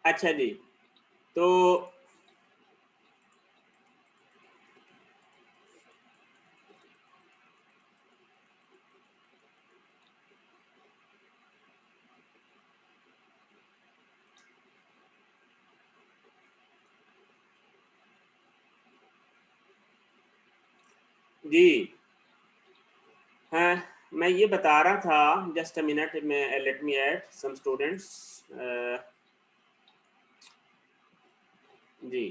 अच्छा जी, तो जी हाँ, मैं ये बता रहा था, जस्ट अ मिनट में, let me add some students. जी,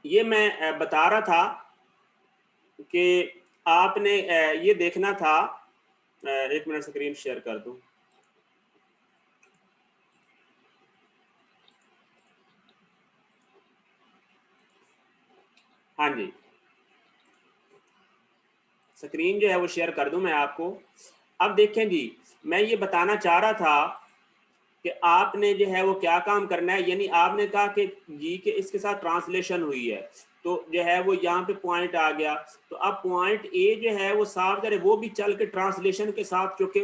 ये मैं बता रहा था कि आपने ये देखना था। एक मिनट, स्क्रीन शेयर कर दूं। हाँ जी, स्क्रीन जो है वो शेयर कर दूं मैं आपको। अब देखें जी, मैं ये बताना चाह रहा था कि आपने जो है वो क्या काम करना है। यानी आपने कहा कि जी के इसके साथ ट्रांसलेशन हुई है, तो जो है वो यहाँ पे पॉइंट आ गया। तो अब पॉइंट ए जो है वो साफ करे, वो भी चल के ट्रांसलेशन के साथ चूंकि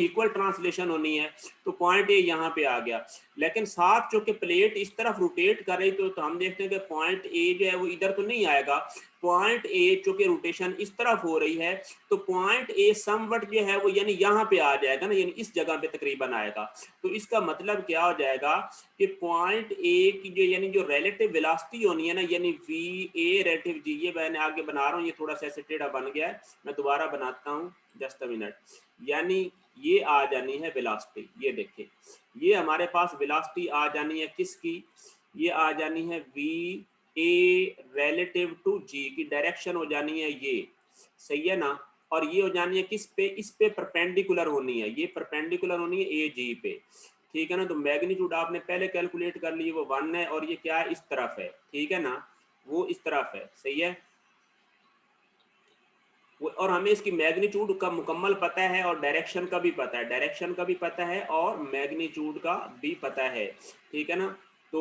इक्वल ट्रांसलेशन होनी है, तो पॉइंट ए यहाँ पे आ गया। लेकिन साथ चूंकि प्लेट इस तरफ रोटेट कर रही, तो हम देखते हैं कि पॉइंट ए जो है वो इधर तो नहीं आएगा। पॉइंट ए चूंकि रोटेशन इस तरफ हो रही है, तो पॉइंट ए समवट जो है वो यानी यहाँ पे आ जाएगा ना, यानी इस जगह पे तकरीबन आएगा। तो इसका मतलब क्या हो जाएगा कि पॉइंट ए की जो यानी जो रिलेटिव वेलोसिटी होनी है ना, यानी वी ए रिलेटिव जी, ये मैंने आगे बना रहा हूँ, ये थोड़ा सा ऐसे टेढ़ा बन गया है, मैं दोबारा बनाता हूँ, जस्ट अ मिनट। यानी ये आ जानी है वेलोसिटी, ये देखिए, ये हमारे पास वेलोसिटी आ जानी है किसकी, ये आ जानी है वी ए रिलेटिव टू जी की, डायरेक्शन हो जानी है ये, सही है ना। और ये हो जानी है किस पे, इस पे परपेंडिकुलर होनी है, ये परपेंडिकुलर होनी है ए जी पे, ठीक है ना। तो मैग्नीट्यूड आपने पहले कैलकुलेट कर ली, वो 1 है, और ये क्या है, इस तरफ है, ठीक है ना, वो इस तरफ है, सही है। और हमें इसकी मैग्नीट्यूड का मुकम्मल पता है, और डायरेक्शन का भी पता है, डायरेक्शन का भी पता है और मैग्नीट्यूड का भी पता है, ठीक है ना। तो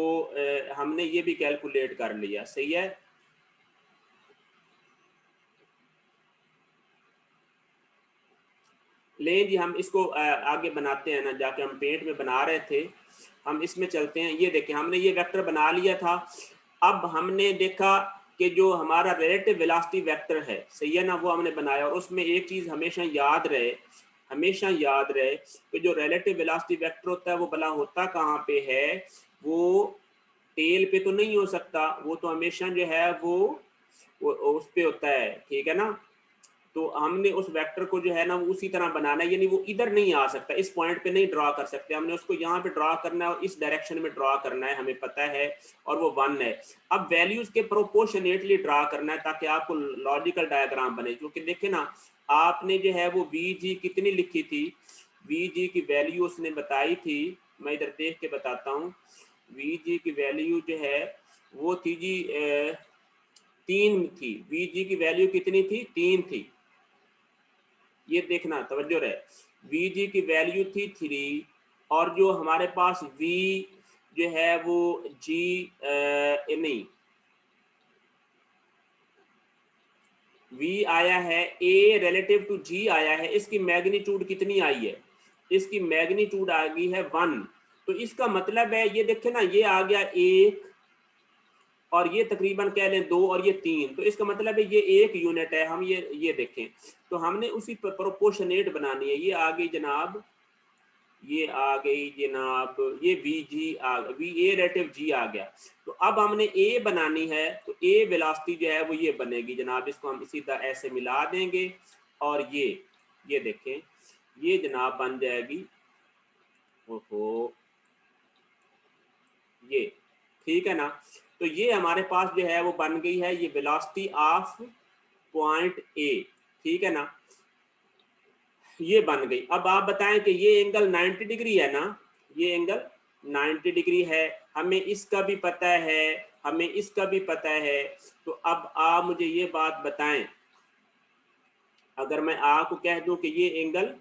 हमने ये भी कैलकुलेट कर लिया, सही है। ले जी, हम इसको आगे बनाते हैं ना, जाके हम पेंट में बना रहे थे, हम इसमें चलते हैं। ये देखें, हमने ये वेक्टर बना लिया था। अब हमने देखा कि जो हमारा रिलेटिव वेलोसिटी वेक्टर है, सही है ना, वो हमने बनाया। और उसमें एक चीज़ हमेशा याद रहे, हमेशा याद रहे कि जो रिलेटिव वेलोसिटी वेक्टर होता है वो भला होता कहाँ पे है, वो टेल पे तो नहीं हो सकता, वो तो हमेशा जो है वो उस पे होता है, ठीक है ना। तो हमने उस वेक्टर को जो है ना वो उसी तरह बनाना है, यानी वो इधर नहीं आ सकता, इस पॉइंट पे नहीं ड्रा कर सकते, हमने उसको यहाँ पे ड्रा करना है और इस डायरेक्शन में ड्रा करना है, हमें पता है, और वो 1 है। अब वैल्यूज के प्रोपोर्शनेटली ड्रा करना है ताकि आपको लॉजिकल डायग्राम बने। क्योंकि देखे ना, आपने जो है वो वी जी कितनी लिखी थी, वी जी की वैल्यू उसने बताई थी, मैं इधर देख के बताता हूँ। वी जी की वैल्यू जो है वो थी जी 3 थी, वी जी की वैल्यू कितनी थी, 3 थी। ये देखना, तवज्जो रहे, वी जी की वैल्यू थी 3, और जो हमारे पास वी जो है वो जी नहीं, वी आया है ए रिलेटिव टू जी आया है, इसकी मैग्नीट्यूड कितनी आई है, इसकी मैग्नीट्यूड आ गई है 1। तो इसका मतलब है, ये देखे ना, ये आ गया 1, और ये तकरीबन कह लें 2, और ये 3, तो इसका मतलब है ये 1 यूनिट है। हम ये देखें, तो हमने उसी प्रोपोर्शनेट बनानी है। ये आ गई जनाब, ये आ गई जनाब, ये we ji uh V A रेटिव जी आ गया। तो अब हमने ए बनानी है, तो ए वेलोसिटी जो है वो ये बनेगी जनाब, इसको हम इसी तरह ऐसे मिला देंगे, और ये देखें, ये जनाब बन जाएगी, ओहो, ये, ठीक है ना। तो ये हमारे पास जो है वो बन गई है, ये वेलोसिटी ऑफ पॉइंट ए, ठीक है ना, ये बन गई। अब आप बताएं कि ये एंगल 90 डिग्री है ना, ये एंगल 90 डिग्री है, हमें इसका भी पता है, हमें इसका भी पता है। तो अब आप मुझे ये बात बताएं, अगर मैं आपको कह दूं कि ये एंगल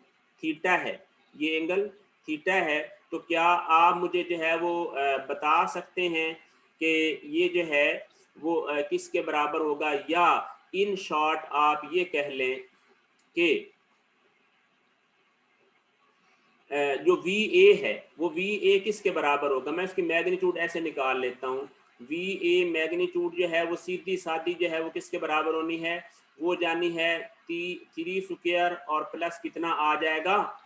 थीटा है, ये एंगल थीटा है, तो क्या आप मुझे जो है वो बता सकते हैं कि ये जो है वो किसके बराबर होगा, या इन शॉर्ट आप ये कह लें कि जो वी ए है वो वी ए किसके बराबर होगा, मैं उसकी मैग्नीट्यूड ऐसे निकाल लेता हूँ। वी ए मैग्नीट्यूड जो है वो सीधी सादी जो है वो किसके बराबर होनी है, वो जानी है 3 स्क्वायर और प्लस कितना आ जाएगा,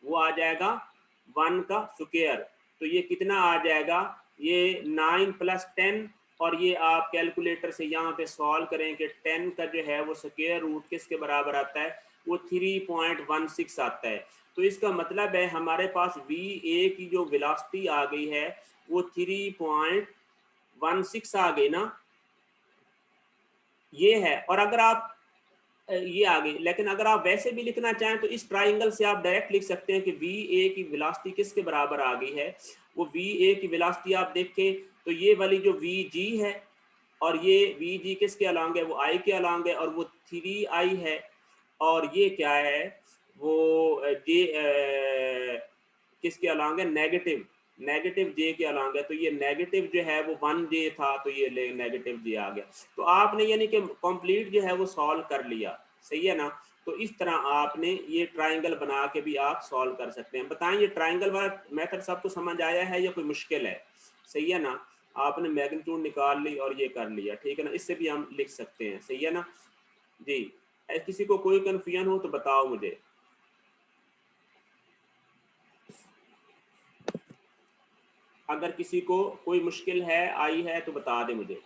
वो आ जाएगा 1 का स्क्वायर। तो ये कितना आ जाएगा, ये 9 + 10, और ये आप कैलकुलेटर से यहाँ पे सॉल्व करें कि 10 का जो है वो स्क्वायर रूट किसके बराबर आता है, वो 3.16 आता है। तो इसका मतलब है हमारे पास वी ए की जो वेलोसिटी आ गई है वो 3.16 आ गई ना, ये है। और अगर आप ये आ गई, लेकिन अगर आप वैसे भी लिखना चाहें तो इस ट्राइंगल से आप डायरेक्ट लिख सकते हैं कि वी ए की वेलोसिटी किसके बराबर आ गई है, वो वी ए की वेलोसिटी आप देखें तो ये वाली जो वी जी है और ये वी जी किसके अलॉन्ग है, वो आई के अलॉन्ग है, और वो 3i है, और ये क्या है, वो जे किसके अलॉन्ग है, नेगेटिव जे के अलॉन्ग है। तो ये नेगेटिव जो है वो 1j था, तो ये नेगेटिव जे आ गया। तो आपने यानी कि कंप्लीट जो है वो सॉल्व कर लिया, सही है ना। तो इस तरह आपने ये ट्राइंगल बना के भी आप सॉल्व कर सकते हैं। बताएं ये ट्राइंगल वाला मेथड सबको समझ आया है या कोई मुश्किल है, सही है ना। आपने मैग्नीट्यूड निकाल ली और ये कर लिया, ठीक है ना, इससे भी हम लिख सकते हैं, सही है ना जी। किसी को कोई कंफ्यूजन हो तो बताओ मुझे। अगर किसी को कोई मुश्किल है आई है तो बता दे मुझे।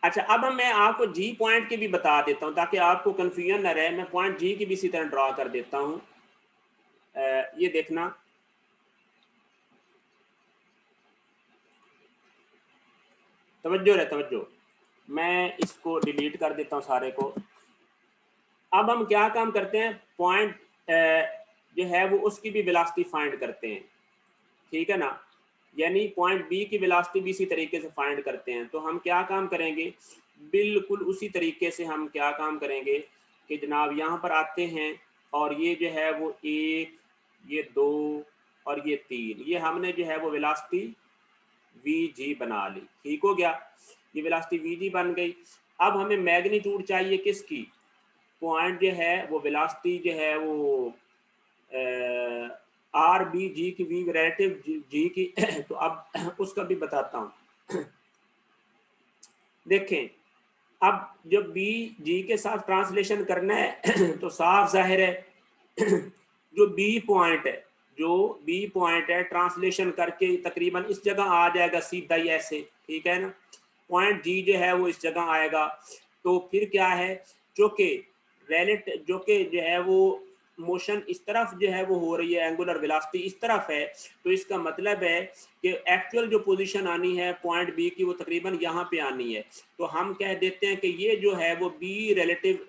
अच्छा, अब मैं आपको जी पॉइंट की भी बता देता हूं ताकि आपको कंफ्यूजन न रहे। मैं पॉइंट जी की भी इसी तरह ड्रॉ कर देता हूं। ये देखना, तवज्जो रहे तवज्जो, मैं इसको डिलीट कर देता हूं सारे को। अब हम क्या काम करते हैं, पॉइंट जो है वो उसकी भी वेलोसिटी फाइंड करते हैं, ठीक है ना। यानी पॉइंट बी की वेलोसिटी भी इसी तरीके से फाइंड करते हैं। तो हम क्या काम करेंगे, बिल्कुल उसी तरीके से हम क्या काम करेंगे कि जनाब यहाँ पर आते हैं, और ये जो है वो 1, ये 2 और ये 3, ये हमने जो है वो वेलोसिटी वी जी बना ली, ठीक हो गया। ये वेलोसिटी वी जी बन गई। अब हमें मैग्नीट्यूड चाहिए किसकी, पॉइंट जो है वो वेलोसिटी जो है वो आर बी जी की, वी रिलेटिव जी की तो अब उसका भी बताता हूँ। देखें, अब जब बी जी के साथ ट्रांसलेशन करना है तो साफ जाहिर है जो बी पॉइंट है, जो बी पॉइंट है ट्रांसलेशन करके तकरीबन इस जगह आ जाएगा सीधा ही ऐसे, ठीक है ना। पॉइंट जी जो है वो इस जगह आएगा। तो फिर क्या है, जो कि रिलेटिव जो कि जो है वो मोशन इस तरफ जो है वो हो रही है, एंगुलर वेलोसिटी इस तरफ है, तो इसका मतलब है कि एक्चुअल जो पोजीशन आनी है पॉइंट बी की वो तकरीबन यहाँ पे आनी है। तो हम कह देते हैं कि ये जो है वो बी रिलेटिव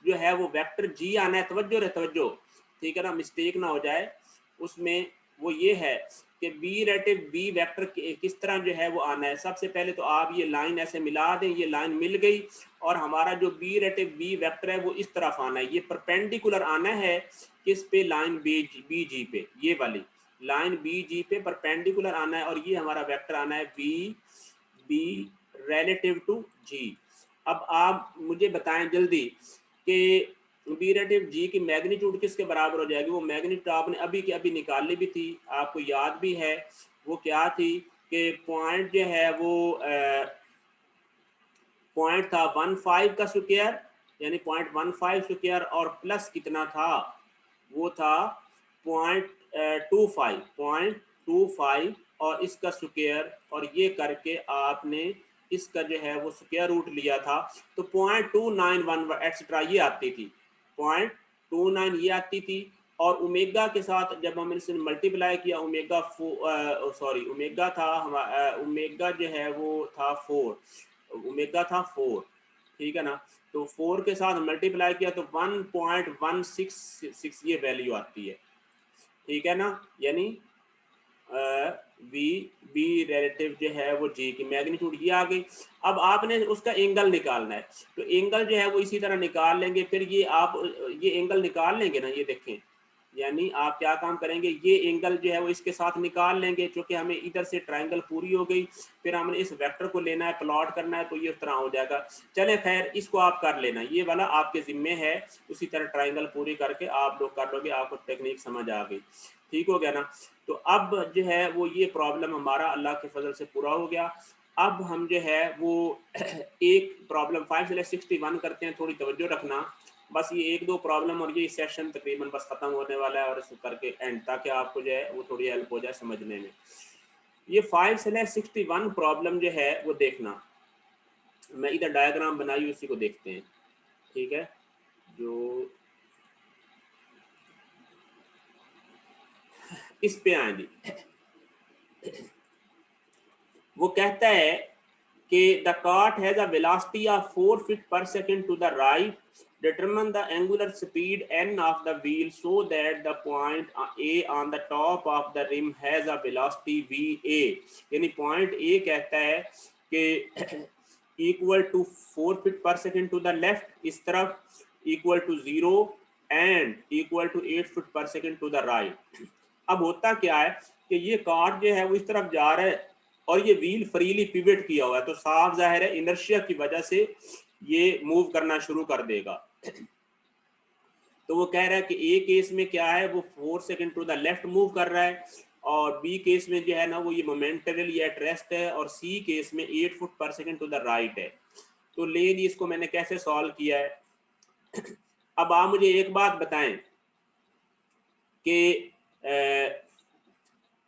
जो है वो वेक्टर जी आना है, तवज्जो रे तवज्जो, ठीक है ना, मिस्टेक ना हो जाए उसमें। वो ये है कि बी रिलेटिव बी वेक्टर किस तरह जो है वो आना है। सबसे पहले तो आप ये लाइन ऐसे मिला दें, ये लाइन मिल गई, और हमारा जो बी रिलेटिव बी वेक्टर है वो इस तरफ आना है, ये परपेंडिकुलर आना है किस पे, लाइन बी जी पे, ये वाली लाइन बी जी पे परपेंडिकुलर आना है, और ये हमारा वेक्टर आना है बी बी रिलेटिव टू जी। अब आप मुझे बताएं जल्दी कि बी रिलेटिव जी की मैग्नीट्यूड किसके बराबर हो जाएगी। वो मैग्नीट्यूड आपने अभी की अभी निकाली भी थी, आपको याद भी है, वो क्या थी कि पॉइंट जो है वो पॉइंट था 15 का स्क्वायर, यानी 0.15 स्क्वायर, और प्लस कितना था, वो था 0.25 और इसका स्क्वायर, और ये करके आपने इसका जो है वो स्क्वायर रूट लिया था। तो 0.291 एक्सेट्रा ये आती थी, 0.29 ये आती थी। और ओमेगा के साथ जब हमने इसे मल्टीप्लाई किया, ओमेगा ओमेगा था ओमेगा जो है वो था 4, ओमेगा था 4, ठीक है ना। तो 4 के साथ मल्टीप्लाई किया तो 1.166 ये वैल्यू आती है, ठीक है ना। यानी वी बी रिलेटिव जो है वो जी की मैग्नीट्यूड ये आ गई। अब आपने उसका एंगल निकालना है, तो एंगल जो है वो इसी तरह निकाल लेंगे। फिर ये आप ये एंगल निकाल लेंगे ना, ये देखें, यानी आप क्या काम करेंगे, ये एंगल जो है वो इसके साथ निकाल लेंगे, क्योंकि हमें इधर से ट्रायंगल पूरी हो गई, फिर हमने इस वेक्टर को लेना है, प्लॉट करना है, तो ये उस तरह हो जाएगा। चले खैर, इसको आप कर लेना, ये वाला आपके जिम्मे है। उसी तरह ट्रायंगल पूरी करके आप लोग कर लोगे, आपको टेक्निक समझ आ गई। ठीक हो गया ना। तो अब जो है वो ये प्रॉब्लम हमारा अल्लाह के फजल से पूरा हो गया। अब हम जो है वो एक प्रॉब्लम 5 से 61 करते हैं, थोड़ी तवज्जो रखना। बस ये एक दो प्रॉब्लम और ये सेशन तकरीबन बस ख़त्म होने वाला है, और इसको करके एंड, ताकि आपको जो है वो थोड़ी हेल्प हो जाए समझने में। ये 5 से 61 प्रॉब्लम जो है वो देखना, मैं इधर डायग्राम बनाई, उसी को देखते हैं। ठीक है, जो इस पे आए जी, वो कहता है कि the cart has a velocity of 4 feet per second to the right. Determine the angular speed n of the wheel so that the point A on the top of the rim has a velocity va. यानी point A कहता है कि equal to 4 feet per second to the left, इस तरफ equal to 0 and equal to 8 feet per second to the right. अब होता क्या है कि ये कार्ट जो है वो इस तरफ जा रहा है, और ये व्हील फ्रीली पिवट किया हुआ है, तो साफ जाहिर है इनर्शिया की वजह से ये मूव करना शुरू कर देगा। तो वो कह रहा है कि ए केस में क्या है, वो 4 second to the left move कर रहा है, और बी केस में जो है ना वो ये मोमेंटरली एट रेस्ट है, और सी केस में 8 फुट पर सेकंड टू द राइट है। तो ले जी, इसको मैंने कैसे सॉल्व किया है। अब आप मुझे एक बात बताएं कि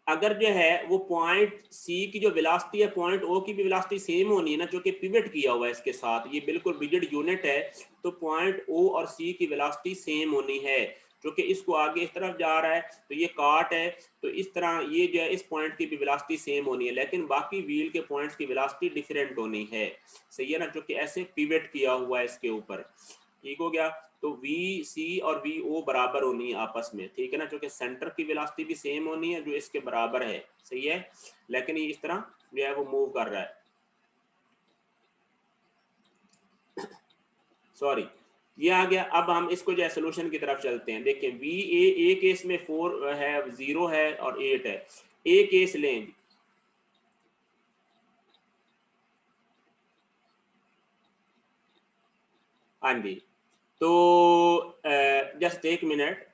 अगर जो है वो पॉइंट सी की जो वेलोसिटी है, पॉइंट ओ की भी वेलोसिटी सेम होनी है ना, जो कि पिवट किया हुआ है इसके साथ, ये बिल्कुल बिगड़ यूनिट है, तो पॉइंट ओ और सी की वेलोसिटी सेम होनी है, जो कि इसको आगे इस तरफ जा रहा है, तो ये काट है, तो इस तरह ये जो है इस पॉइंट की भी वेलोसिटी सेम होनी है, लेकिन बाकी व्हील के पॉइंट्स की वेलोसिटी डिफरेंट होनी है। सही है ना, जो कि ऐसे पिवट किया हुआ है इसके ऊपर। ठीक हो गया। तो वी सी और वी ओ बराबर होनी है आपस में, ठीक है ना, क्योंकि सेंटर की वेलोसिटी भी सेम होनी है जो इसके बराबर है। सही है, लेकिन ये इस तरह जो है वो मूव कर रहा है। सॉरी, ये आ गया। अब हम इसको जो है सोल्यूशन की तरफ चलते हैं। देखिए वी ए केस में 4 है, 0 है और 8 है। ए केस लें, हाँ जी, तो जस्ट एक मिनट।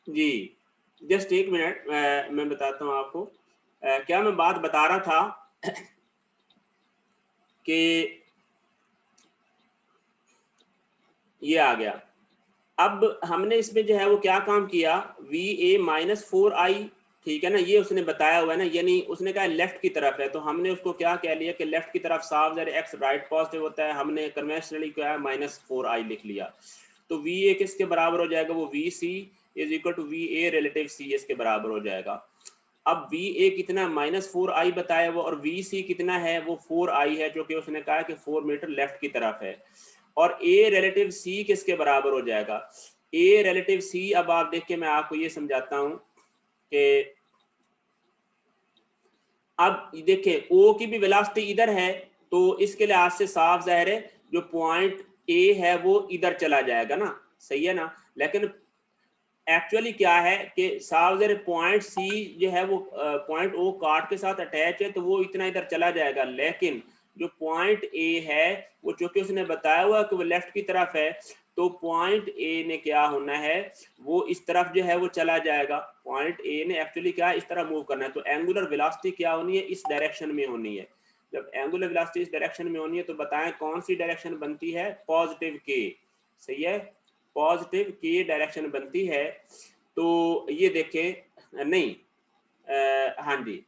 जी, जस्ट एक मिनट, मैं बताता हूँ आपको। क्या मैं बात बता रहा था कि ये आ गया। अब हमने इसमें जो है वो क्या काम किया, वी ए -4i, ठीक है ना, ये उसने बताया हुआ है ना, यानी उसने कहा लेफ्ट की तरफ है, तो हमने उसको क्या कह लिया कि लेफ्ट की तरफ साफ जरा एक्स राइट पॉजिटिव होता है, हमने कन्वेंशनली क्या है -4i लिख लिया। तो वी ए किसके बराबर हो जाएगा, वो V C is equal to V A relative C इसके बराबर हो जाएगा। अब वी ए कितना -4i बताया वो, और वी सी कितना है, वो 4i है, जो कि उसने कहा कि 4 मीटर लेफ्ट की तरफ है। और ए रिलेटिव सी किसके बराबर हो जाएगा, ए रिलेटिव सी, अब आप देख के मैं आपको ये समझाता हूं कि अब देखिए ओ की भी वेलोसिटी इधर है, तो इसके लिहाज से साफ जाहिर है जो पॉइंट ए है वो इधर चला जाएगा ना। सही है ना, लेकिन एक्चुअली क्या है कि साफ जाहिर पॉइंट सी जो है वो पॉइंट ओ कार्ड के साथ अटैच है, तो वो इतना इधर चला जाएगा, लेकिन जो पॉइंट ए है वो चूंकि उसने बताया हुआ कि वो लेफ्ट की तरफ है, तो पॉइंट ए ने क्या होना है, वो इस तरफ जो है वो चला जाएगा। पॉइंट ए ने एक्चुअली क्या इस तरह मूव करना है, तो एंगुलर वेलोसिटी क्या होनी है, इस डायरेक्शन में होनी है। जब एंगुलर वेलोसिटी इस डायरेक्शन में होनी है तो बताएं कौन सी डायरेक्शन बनती है, पॉजिटिव के, सही है, पॉजिटिव के डायरेक्शन बनती है। तो ये देखें नहीं, हाँ जी,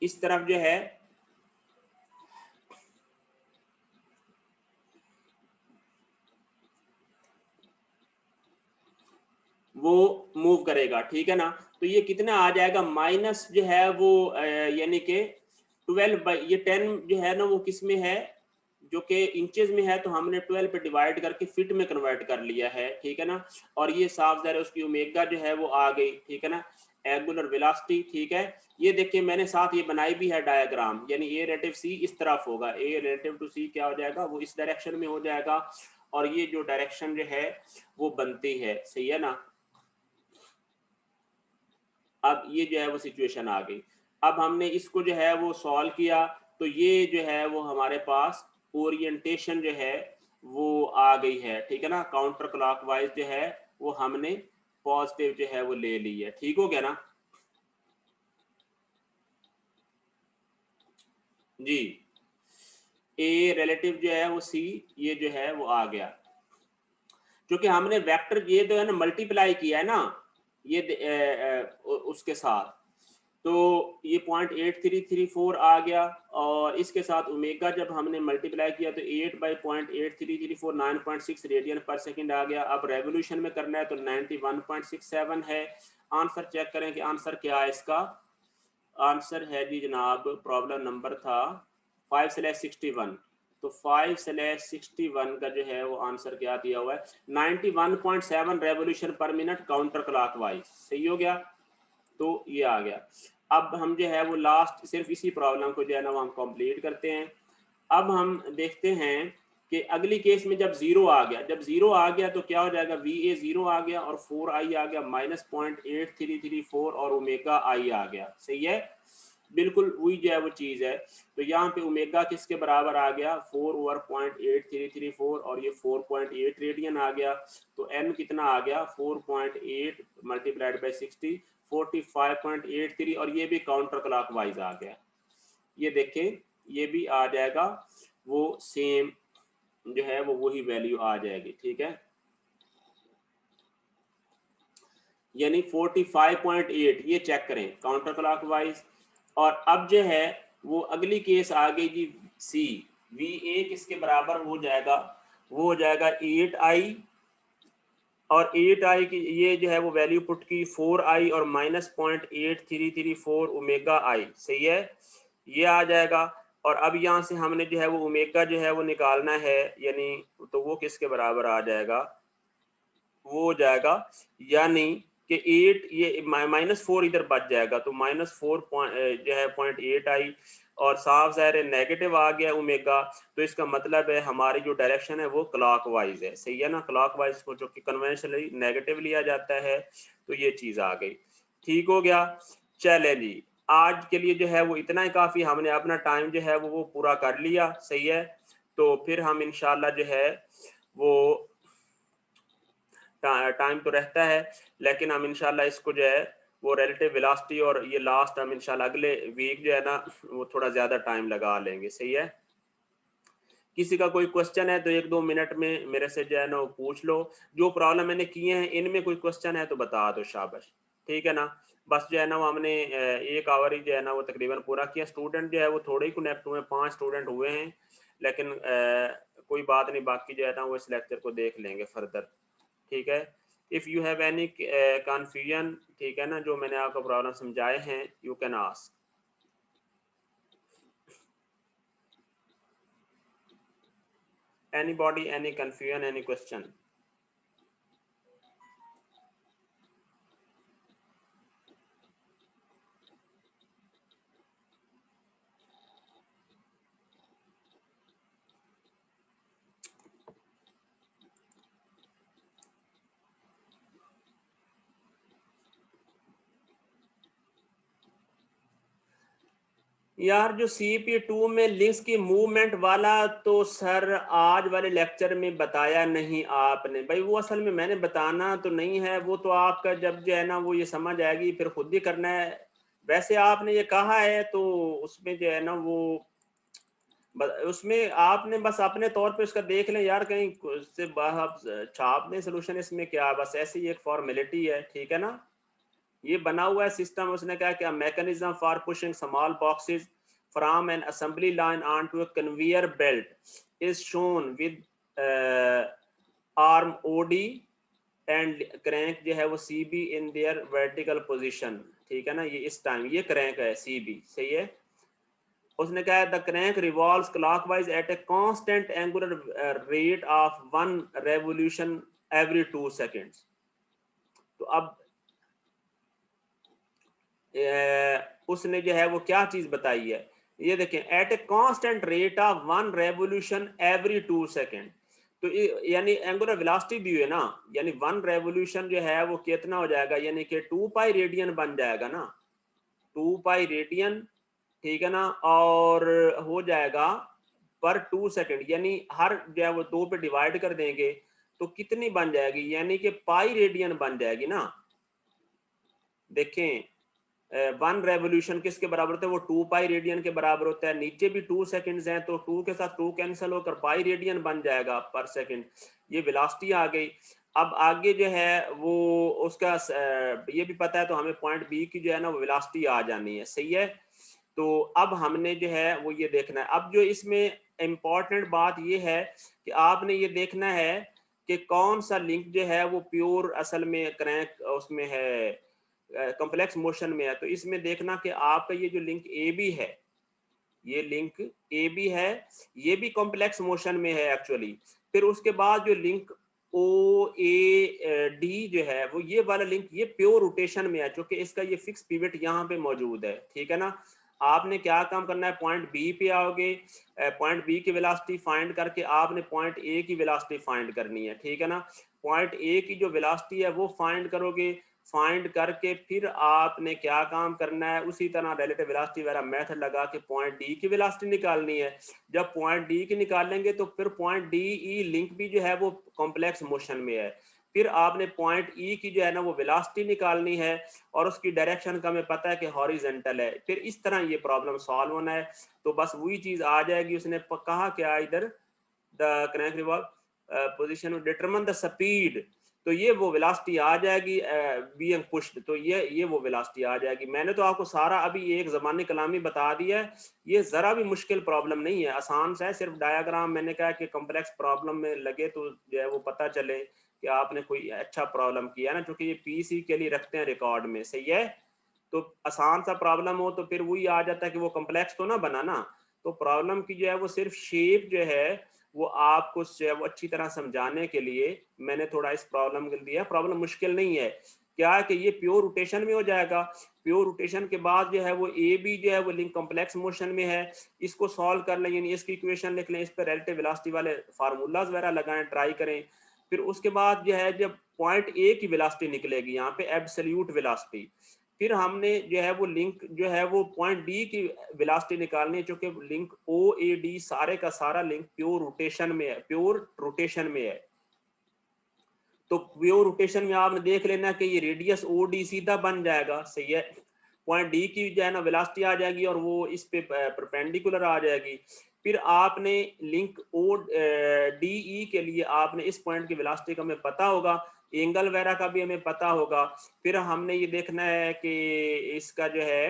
इस तरफ जो है वो मूव करेगा, ठीक है ना। तो ये कितना आ जाएगा, माइनस जो है वो यानी कि 12 बाई ये 10 जो है ना वो किस में है, जो कि इंचेस में है, तो हमने 12 पे डिवाइड करके फिट में कन्वर्ट कर लिया है, ठीक है ना। और ये साफ ज़ाहिर है उसकी ओमेगा जो है वो आ गई, ठीक है ना, एंगुलर वेलोसिटी, ठीक है। ये देखिए मैंने साथ ये बनाई भी है डायग्राम, यानी ए रिलेटिव सी इस तरफ होगा, ए रिलेटिव टू सी क्या हो जाएगा, वो इस डायरेक्शन में हो जाएगा, और ये जो डायरेक्शन जो है वो बनती है, सही है ना। अब ये जो है वो सिचुएशन आ गई। अब हमने इसको जो है वो सॉल्व किया, तो ये जो है वो हमारे पास ओरिएंटेशन जो है वो आ गई है, ठीक है ना। काउंटर क्लॉकवाइज जो है वो हमने पॉजिटिव जो है वो ले ली है, ठीक हो गया ना जी। ए रिलेटिव जो है वो सी, ये जो है वो आ गया, क्योंकि हमने वेक्टर ये तो है ना मल्टीप्लाई किया है ना ये उसके साथ, तो ये 0.8334 आ गया, और इसके साथ ओमेगा जब हमने मल्टीप्लाई किया तो 8 बाई 0.8334 9.6 रेडियन पर सेकंड आ गया। अब रेवोल्यूशन में करना है तो 91.67 है। आंसर चेक करें कि आंसर क्या है इसका। आंसर है जी जनाब, प्रॉब्लम नंबर था 5/61, तो 5/61 का जो है वो आंसर क्या दिया हुआ है, 91.7 रेवोल्यूशन पर मिनट काउंटर क्लॉकवाइज, सही हो गया। तो ये आ गया। अब हम जो है वो लास्ट सिर्फ इसी प्रॉब्लम को जो है ना वो हम कंप्लीट करते हैं। अब हम देखते हैं कि अगली केस में जब जीरो आ गया, जब जीरो आ गया तो क्या हो जाएगा, वी ए जीरो आ गया और 4i आ गया, -0.8334 और ओमेगा आई आ गया, सही है, बिल्कुल वही जो है वो चीज है। तो यहाँ पे ओमेगा किसके बराबर आ गया, 4/0.8334 और ये 4.8 रेडियन आ गया। तो n कितना आ गया, 4.8 मल्टीप्लाइड बाई 60, 45.83, और ये भी काउंटर क्लॉकवाइज आ गया। ये देखें ये भी आ जाएगा, वो सेम जो है वो वही वैल्यू आ जाएगी, ठीक है, यानी 45.8, ये चेक करें काउंटर क्लॉकवाइज। और अब जो है वो अगली केस आ गई जी सी, वी ए किसके बराबर हो जाएगा, वो हो जाएगा 8i, और 8i की ये जो है वो वैल्यू पुट की 4i और -0.8334 ओमेगा आई, सही है, ये आ जाएगा। और अब यहाँ से हमने जो है वो ओमेगा जो है वो निकालना है, यानी तो वो किसके बराबर आ जाएगा, वो हो जाएगा यानी कि 8 ये -4 इधर बच जाएगा, तो -4 जो है 0.8i, और साफ ज़ाहिर नेगेटिव आ गया ओमेगा, तो इसका मतलब है हमारी जो डायरेक्शन है वो क्लॉकवाइज है, सही है ना, क्लॉकवाइज को जो कि कन्वेंशनली नेगेटिव लिया जाता है, तो ये चीज़ आ गई, ठीक हो गया। चले जी, आज के लिए जो है वो इतना ही काफ़ी, हमने अपना टाइम जो है वो पूरा कर लिया, सही है। तो फिर हम इंशाल्लाह जो है वो टाइम तो रहता है, लेकिन हम इंशाल्लाह इसको जो है वो रिलेटिव वेलोसिटी और ये लास्ट हम इंशाल्लाह अगले वीक जो है ना वो थोड़ा ज़्यादा टाइम लगा लेंगे, सही है। किसी का कोई क्वेश्चन है तो 1-2 मिनट में मेरे से जो है ना वो पूछ लो। जो प्रॉब्लम मैंने किए हैं इनमें कोई क्वेश्चन है तो बता दो, शाबाश, ठीक है ना। बस जो है ना वो हमने 1 आवर ही जो है ना वो तकरीबन पूरा किया। स्टूडेंट जो है वो थोड़े ही कनेक्ट हुए, 5 स्टूडेंट हुए हैं, लेकिन कोई बात नहीं, बाकी जो है ना वो इस लेक्चर को देख लेंगे फर्दर, ठीक है। If you have any confusion, ठीक है ना, जो मैंने आपको प्रॉब्लम समझाए हैं, you can ask. Anybody, any confusion, any question? यार जो CP2 में लिंक्स की मूवमेंट वाला तो सर आज वाले लेक्चर में बताया नहीं आपने भाई, वो असल में मैंने बताना तो नहीं है, वो तो आपका जब जो है ना वो ये समझ आएगी फिर खुद ही करना है। वैसे आपने ये कहा है तो उसमें जो है ना वो उसमें आपने बस अपने तौर पे उसका देख लें यार, कहीं उससे आप छाप दें सोल्यूशन, इसमें क्या, बस ऐसी एक फॉर्मेलिटी है, ठीक है ना। ये बना हुआ है सिस्टम, उसने कहा क्या mechanism for pushing small boxes from an assembly line on to a conveyor belt is shown with arm OD and crank जो है वो C B in their vertical position, ठीक है ना। ये इस टाइम ये क्रैंक है सी बी, सही है। उसने कहा the crank revolves clockwise at a constant angular rate of 1 revolution every 2 seconds. तो अब उसने जो है वो क्या चीज बताई है, ये देखें, at a constant rate of 1 revolution every 2 second. तो यानी एंगुलर वेलोसिटी भी है ना, यानी 1 रेवोल्यूशन जो है वो कितना हो जाएगा, यानी कि 2 पाई रेडियन बन जाएगा ना, 2 पाई रेडियन, ठीक है ना। और हो जाएगा पर 2 सेकंड, यानी हर जो है वो 2 पे डिवाइड कर देंगे तो कितनी बन जाएगी, यानी कि पाई रेडियन बन जाएगी ना। देखें 1 रेवोल्यूशन किसके बराबर होता है, वो 2 पाई रेडियन के बराबर होता है। नीचे भी 2 सेकंड्स हैं तो 2 के साथ 2 कैंसिल होकर पाई रेडियन बन जाएगा पर सेकंड। ये वेलोसिटी आ गई। अब आगे जो है वो उसका ये भी पता है, तो हमें पॉइंट बी की जो है ना वो वेलोसिटी आ जानी है, सही है। तो अब हमने जो है वो ये देखना है। अब जो इसमें इम्पॉर्टेंट बात ये है कि आपने ये देखना है कि कौन सा लिंक जो है वो प्योर असल में क्रैंक उसमें है, कॉम्प्लेक्स मोशन में है। तो इसमें देखना कि आपका ये जो लिंक ए बी है, ये लिंक ए बी है, ये भी कॉम्प्लेक्स मोशन में है एक्चुअली। फिर उसके बाद जो लिंक ओ ए डी जो है वो ये वाला लिंक ये प्योर रोटेशन में है, क्योंकि इसका ये फिक्स पिवट यहाँ पे मौजूद है, ठीक है ना। आपने क्या काम करना है, पॉइंट बी पे आओगे, पॉइंट बी की वेलोसिटी फाइंड करके आपने पॉइंट ए की वेलोसिटी फाइंड करनी है, ठीक है ना। पॉइंट ए की जो वेलोसिटी है वो फाइंड करोगे, फाइंड करके फिर आपने क्या काम करना है, उसी तरह रिलेटिव वेलोसिटी वाला मेथड लगा के पॉइंट डी की वेलोसिटी निकालनी है। जब पॉइंट डी की निकालेंगे तो फिर पॉइंट डी ई लिंक भी जो है वो कॉम्प्लेक्स मोशन में है। फिर आपने पॉइंट ई की जो है ना वो वेलोसिटी निकालनी है, और उसकी डायरेक्शन का हमें पता है कि हॉरिजेंटल है। फिर इस तरह ये प्रॉब्लम सॉल्व होना है। तो बस वही चीज आ जाएगी। उसने कहा क्या इधर, the crank revolve position determine the speed, तो ये वो वेलोसिटी आ जाएगी बीइंग पुश्ड। तो ये वो वेलोसिटी आ जाएगी। मैंने तो आपको सारा अभी एक ज़बानी कलामी बता दिया है। ये ज़रा भी मुश्किल प्रॉब्लम नहीं है, आसान सा है। सिर्फ डायग्राम मैंने कहा कि कॉम्प्लेक्स प्रॉब्लम में लगे तो जो है वो पता चले कि आपने कोई अच्छा प्रॉब्लम किया ना, क्योंकि ये पीसी के लिए रखते हैं रिकॉर्ड में, सही है। तो आसान सा प्रॉब्लम हो तो फिर वही आ जाता है कि वो कॉम्प्लेक्स तो ना बना ना। तो प्रॉब्लम की जो है वो सिर्फ शेप जो है वो आपको जो है वो अच्छी तरह समझाने के लिए मैंने थोड़ा इस प्रॉब्लम को दिया। प्रॉब्लम मुश्किल नहीं है, क्या है कि ये प्योर रोटेशन में हो जाएगा। प्योर रोटेशन के बाद जो है वो ए बी जो है वो लिंक कॉम्प्लेक्स मोशन में है। इसको सॉल्व कर लें, यानी इसकी इक्वेशन लिख लें, इस पर रिलेटिव वेलोसिटी वाले फार्मूलाज वगैरह लगाएं, ट्राई करें। फिर उसके बाद जो है जब पॉइंट ए की वेलोसिटी निकलेगी यहाँ पे एब्सोल्यूट वेलोसिटी, फिर हमने जो है वो लिंक जो है वो पॉइंट डी की वेलोसिटी निकालनी है, क्योंकि लिंक ओ ए डी सारे का सारा लिंक प्योर रोटेशन में है, प्योर रोटेशन में है। तो प्योर रोटेशन में आपने देख लेना कि ये रेडियस ओ डी सीधा बन जाएगा, सही है। पॉइंट डी की जो है ना वेलोसिटी आ जाएगी और वो इस पे परपेंडिकुलर आ जाएगी। फिर आपने लिंक ओ डी ई के लिए आपने इस पॉइंट की वेलोसिटी का हमें पता होगा, एंगल वगैरह का भी हमें पता होगा। फिर हमने ये देखना है कि इसका जो है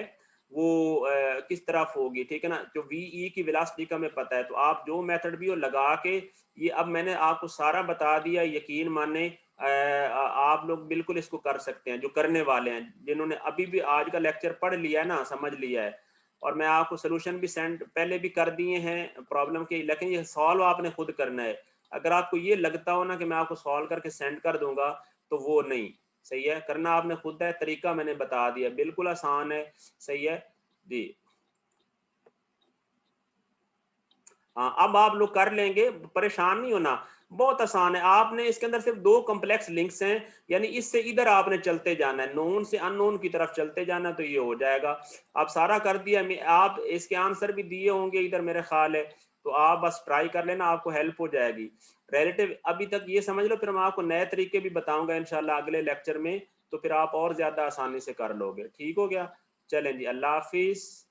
वो किस तरफ होगी, ठीक है ना। जो वी ई की वेलोसिटी का हमें पता है, तो आप जो मेथड भी हो लगा के, ये अब मैंने आपको सारा बता दिया, यकीन माने आप लोग बिल्कुल इसको कर सकते हैं, जो करने वाले हैं, जिन्होंने अभी भी आज का लेक्चर पढ़ लिया है ना, समझ लिया है। और मैं आपको सोल्यूशन भी सेंड पहले भी कर दिए हैं प्रॉब्लम के, लेकिन ये सॉल्व आपने खुद करना है। अगर आपको ये लगता हो ना कि मैं आपको सॉल्व करके सेंड कर दूंगा, तो वो नहीं, सही है। करना आपने खुद है, तरीका मैंने बता दिया, बिल्कुल आसान है, सही है जी। हाँ, अब आप लोग कर लेंगे, परेशान नहीं होना, बहुत आसान है। आपने इसके अंदर सिर्फ 2 कॉम्प्लेक्स लिंक्स हैं, यानी इससे इधर आपने चलते जाना है, नोन से अननोन की तरफ चलते जाना, तो ये हो जाएगा। आप सारा कर दिया, आप इसके आंसर भी दिए होंगे इधर मेरे ख्याल है, तो आप बस ट्राई कर लेना, आपको हेल्प हो जाएगी। रिलेटिव अभी तक ये समझ लो, फिर मैं आपको नए तरीके भी बताऊंगा इंशाल्लाह अगले लेक्चर में, तो फिर आप और ज्यादा आसानी से कर लोगे। ठीक हो गया। चलें जी, अल्लाह हाफिज़।